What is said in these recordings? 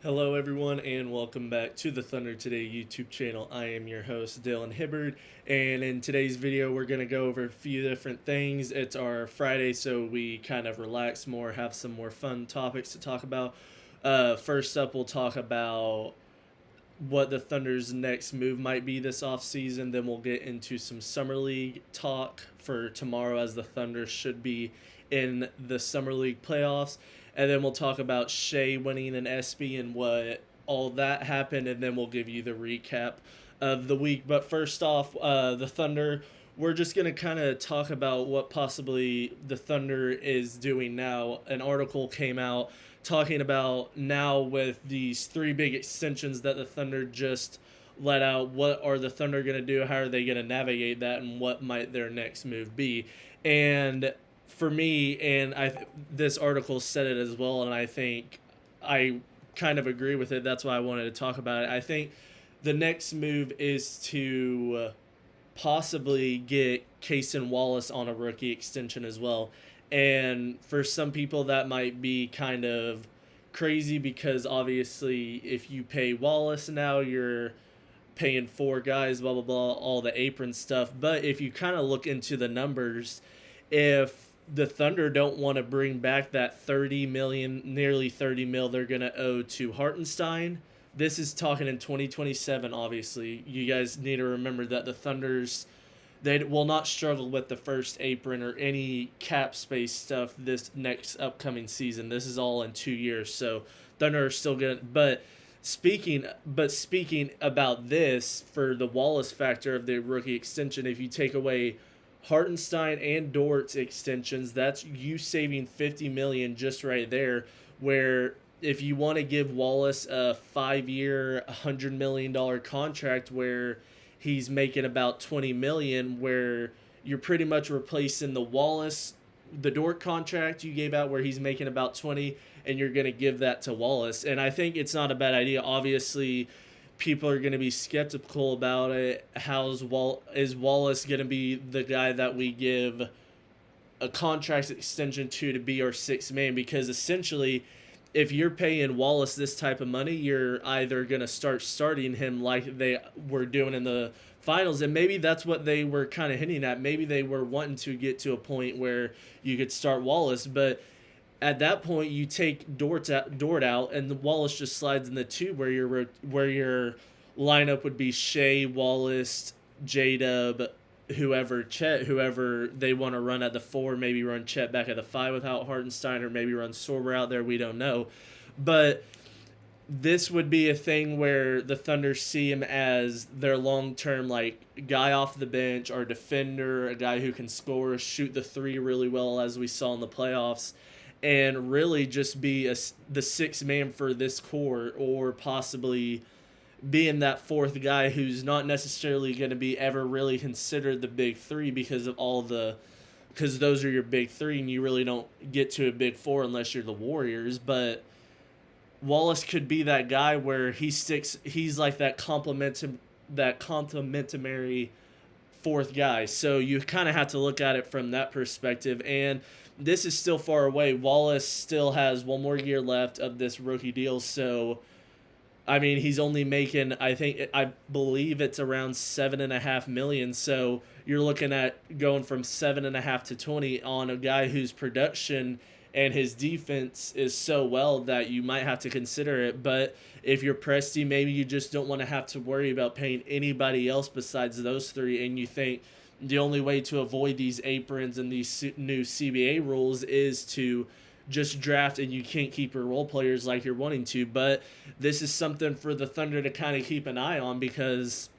Hello, everyone, and welcome back to the Thunder Today YouTube channel. I am your host, Dylan Hibbard, and in today's video, we're going to go over a few different things. It's our Friday, so we kind of relax more, have some more fun topics to talk about. First up, we'll talk about what the Thunder's next move might be this offseason. Then we'll get into some Summer League talk for tomorrow, as the Thunder should be in the Summer League playoffs. And then we'll talk about Shea winning an ESPY and what all that happened. And then we'll give you the recap of the week. But first off, the Thunder, we're just going to kind of talk about what possibly the Thunder is doing now. An article came out talking about now with these three big extensions that the Thunder just let out. What are the Thunder going to do? How are they going to navigate that? And what might their next move be? And for me, and this article said it as well, and I think I kind of agree with it. That's why I wanted to talk about it. I think the next move is to possibly get Cason Wallace on a rookie extension as well. And for some people, that might be kind of crazy because obviously, if you pay Wallace now, you're paying four guys, blah, blah, blah, all the apron stuff. But if you kind of look into the numbers, if the Thunder don't want to bring back that 30 million, nearly 30 mil they're going to owe to Hartenstein, this is talking in 2027, obviously. You guys need to remember that the Thunders, they will not struggle with the first apron or any cap space stuff this next upcoming season. This is all in 2 years, so Thunder are still going to... Speaking about this, for the Wallace factor of the rookie extension, if you take away Hartenstein and Dort's extensions, that's you saving $50 million just right there, where if you want to give Wallace a 5-year, $100 million contract where he's making about $20 million, where you're pretty much replacing the Dort contract you gave out where he's making about 20, and you're going to give that to Wallace. And I think it's not a bad idea. Obviously, people are going to be skeptical about it. Is Wallace going to be the guy that we give a contract extension to be our sixth man? Because essentially, if you're paying Wallace this type of money, you're either going to start starting him like they were doing in the finals, and maybe that's what they were kind of hinting at. Maybe they were wanting to get to a point where you could start Wallace, but at that point you take Dort out, and the Wallace just slides in the two, where your lineup would be Shea, Wallace, J-Dub, Chet, whoever they want to run at the four, maybe run Chet back at the five without Hartenstein, or maybe run Sorber out there. We don't know. But this would be a thing where the Thunder see him as their long-term guy off the bench, or defender, a guy who can score, shoot the three really well, as we saw in the playoffs, and really just be the sixth man for this core, or possibly being that fourth guy who's not necessarily going to be ever really considered the big three because those are your big three, and you really don't get to a big four unless you're the Warriors. But Wallace could be that guy where he's like that complementary fourth guy. So you kind of have to look at it from that perspective. And this is still far away. Wallace still has one more year left of this rookie deal. So, I mean, he's only making, I believe it's around $7.5 million. So you're looking at going from 7.5 to 20 on a guy whose production and his defense is so well that you might have to consider it. But if you're Presti, maybe you just don't want to have to worry about paying anybody else besides those three, and you think the only way to avoid these aprons and these new CBA rules is to just draft, and you can't keep your role players like you're wanting to. But this is something for the Thunder to kind of keep an eye on, because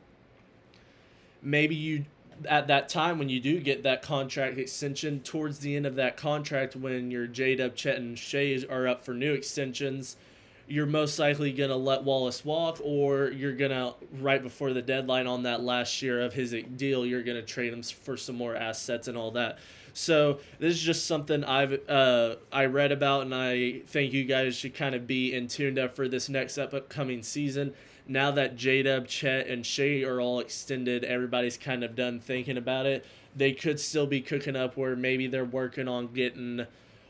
maybe you, at that time when you do get that contract extension, towards the end of that contract, when your J-Dub, Chet, and Shea are up for new extensions, you're most likely going to let Wallace walk, or you're going to, right before the deadline on that last year of his deal, you're going to trade him for some more assets and all that. So this is just something I read about, and I think you guys should kind of be in tuned up for this next upcoming season. Now that J-Dub, Chet, and Shea are all extended, everybody's kind of done thinking about it. They could still be cooking up where maybe they're working on getting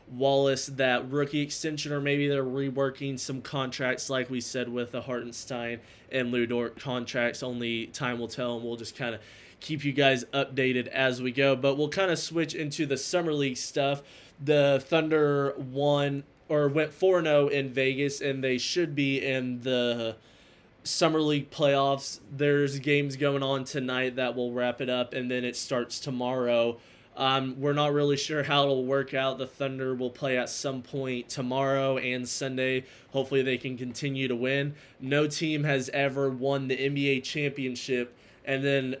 Wallace that rookie extension, or maybe they're reworking some contracts like we said with the Hartenstein and Lou Dort contracts. Only time will tell, and we'll just kind of keep you guys updated as we go. But we'll kind of switch into the Summer League stuff. The Thunder went 4-0 in Vegas, and they should be in the Summer League playoffs. There's games going on tonight that will wrap it up, and then it starts tomorrow. We're not really sure how it'll work out. The Thunder will play at some point tomorrow and Sunday. Hopefully they can continue to win. No team has ever won the NBA championship and then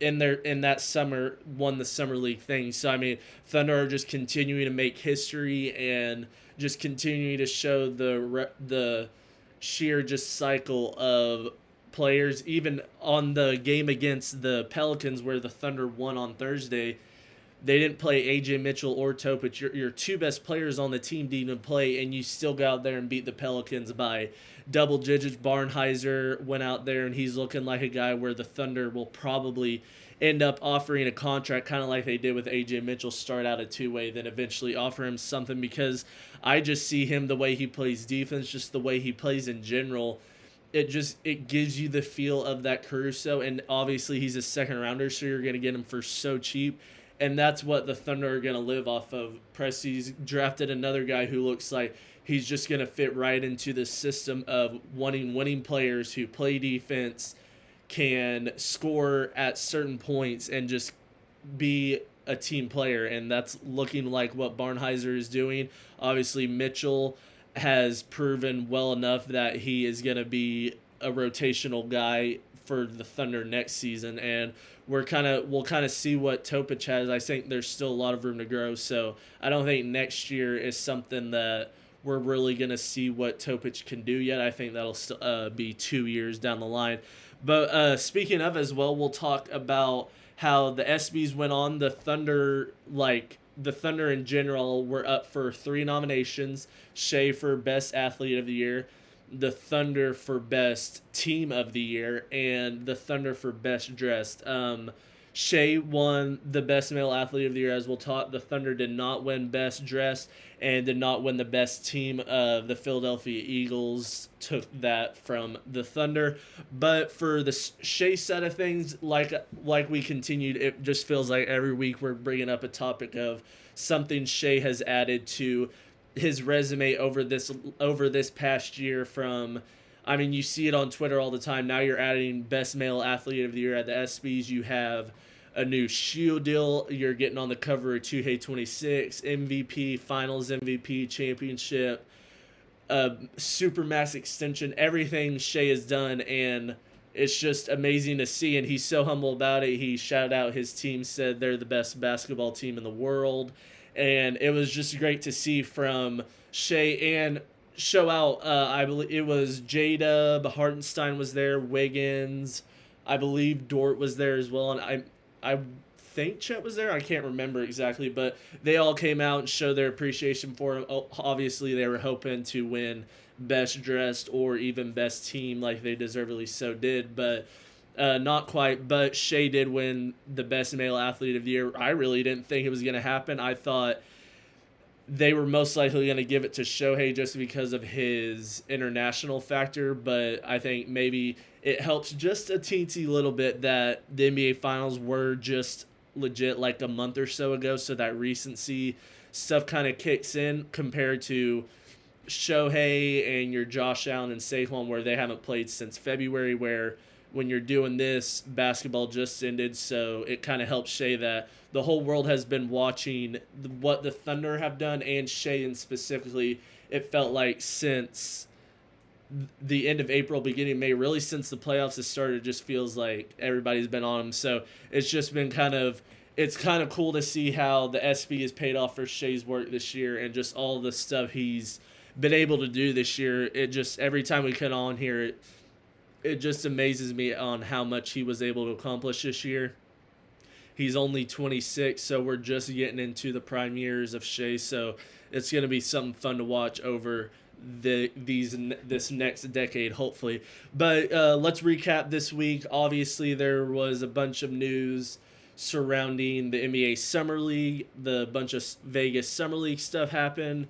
in that summer won the Summer League thing. So I mean, Thunder are just continuing to make history and just continuing to show the sheer just cycle of players. Even on the game against the Pelicans where the Thunder won on Thursday, they didn't play A.J. Mitchell or Topic. Your two best players on the team didn't even play, and you still got out there and beat the Pelicans by double digits. Barnhizer went out there, and he's looking like a guy where the Thunder will probably end up offering a contract, kind of like they did with A.J. Mitchell, start out a two-way, then eventually offer him something, because I just see him, the way he plays defense, just the way he plays in general, it gives you the feel of that Caruso, and obviously he's a second-rounder, so you're going to get him for so cheap. And that's what the Thunder are going to live off of. Presti's drafted another guy who looks like he's just going to fit right into the system of wanting winning players who play defense, can score at certain points, and just be a team player. And that's looking like what Barnhizer is doing. Obviously, Mitchell has proven well enough that he is going to be a rotational guy for the Thunder next season, and we'll kind of see what Topic has. I think there's still a lot of room to grow, so I don't think next year is something that we're really going to see what Topic can do yet. I think that'll still be 2 years down the line. But speaking of as well, we'll talk about how the ESPYs went on. The Thunder in general were up for 3 nominations. Shea for Best Athlete of the Year, the Thunder for Best Team of the Year, and the Thunder for Best Dressed. Shea won the Best Male Athlete of the Year, as we'll talk. The Thunder did not win Best Dressed and did not win the Best Team. The Philadelphia Eagles took that from the Thunder. But for the Shea side of things, like we continued, it just feels like every week we're bringing up a topic of something Shea has added to his resume over this past year. From, I mean, you see it on Twitter all the time. Now you're adding Best Male Athlete of the Year at the ESPYs. You have a new shoe deal. You're getting on the cover of 2K26, MVP, Finals MVP, Championship, Supermax extension, everything Shea has done, and it's just amazing to see. And he's so humble about it. He shouted out his team, said they're the best basketball team in the world. And it was just great to see from Shea, and show out, I believe it was J-Dub, Hartenstein was there, Wiggins, I believe Dort was there as well, and I think Chet was there, I can't remember exactly, but they all came out and showed their appreciation for him. Obviously, they were hoping to win Best Dressed or even Best Team, like they deservedly so did, but not quite. But Shea did win the Best Male Athlete of the Year. I really didn't think it was going to happen. I thought they were most likely going to give it to Shohei just because of his international factor, but I think maybe it helps just a teensy little bit that the NBA Finals were just legit like a month or so ago, so that recency stuff kind of kicks in compared to Shohei and your Josh Allen and Saquon, where they haven't played since February, where when you're doing this, basketball just ended, so it kind of helps Shea that the whole world has been watching what the Thunder have done, and Shea and specifically, it felt like since the end of April, beginning of May, really since the playoffs have started, it just feels like everybody's been on him. So it's just been it's kind of cool to see how the SB has paid off for Shea's work this year, and just all the stuff he's been able to do this year. It just, every time we come on here, it just amazes me on how much he was able to accomplish this year. He's only 26, so we're just getting into the prime years of Shea, so it's going to be something fun to watch over this next decade, hopefully. But let's recap this week. Obviously, there was a bunch of news surrounding the NBA Summer League. The bunch of Vegas Summer League stuff happened.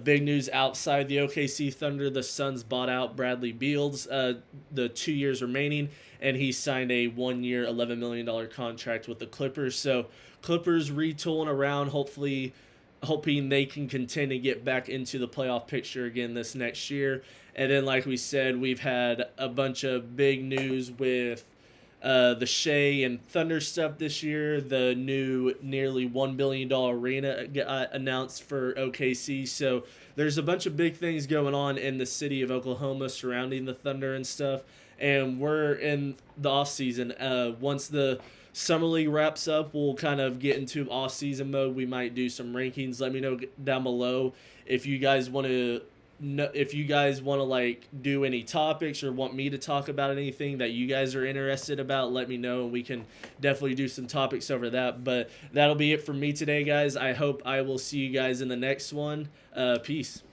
Big news outside the OKC Thunder: the Suns bought out Bradley Beals, the 2 years remaining, and he signed a 1 year, $11 million contract with the Clippers. So Clippers retooling around, hoping they can contend and get back into the playoff picture again this next year. And then, like we said, we've had a bunch of big news with the Shea and Thunder stuff this year. The new nearly $1 billion arena announced for OKC. So there's a bunch of big things going on in the city of Oklahoma surrounding the Thunder and stuff. And we're in the off season. Once the Summer League wraps up, we'll kind of get into off season mode. We might do some rankings. Let me know down below if you guys want to like do any topics or want me to talk about anything that you guys are interested about. Let me know, and we can definitely do some topics over that. But that'll be it for me today, guys. I hope I will see you guys in the next one. Peace.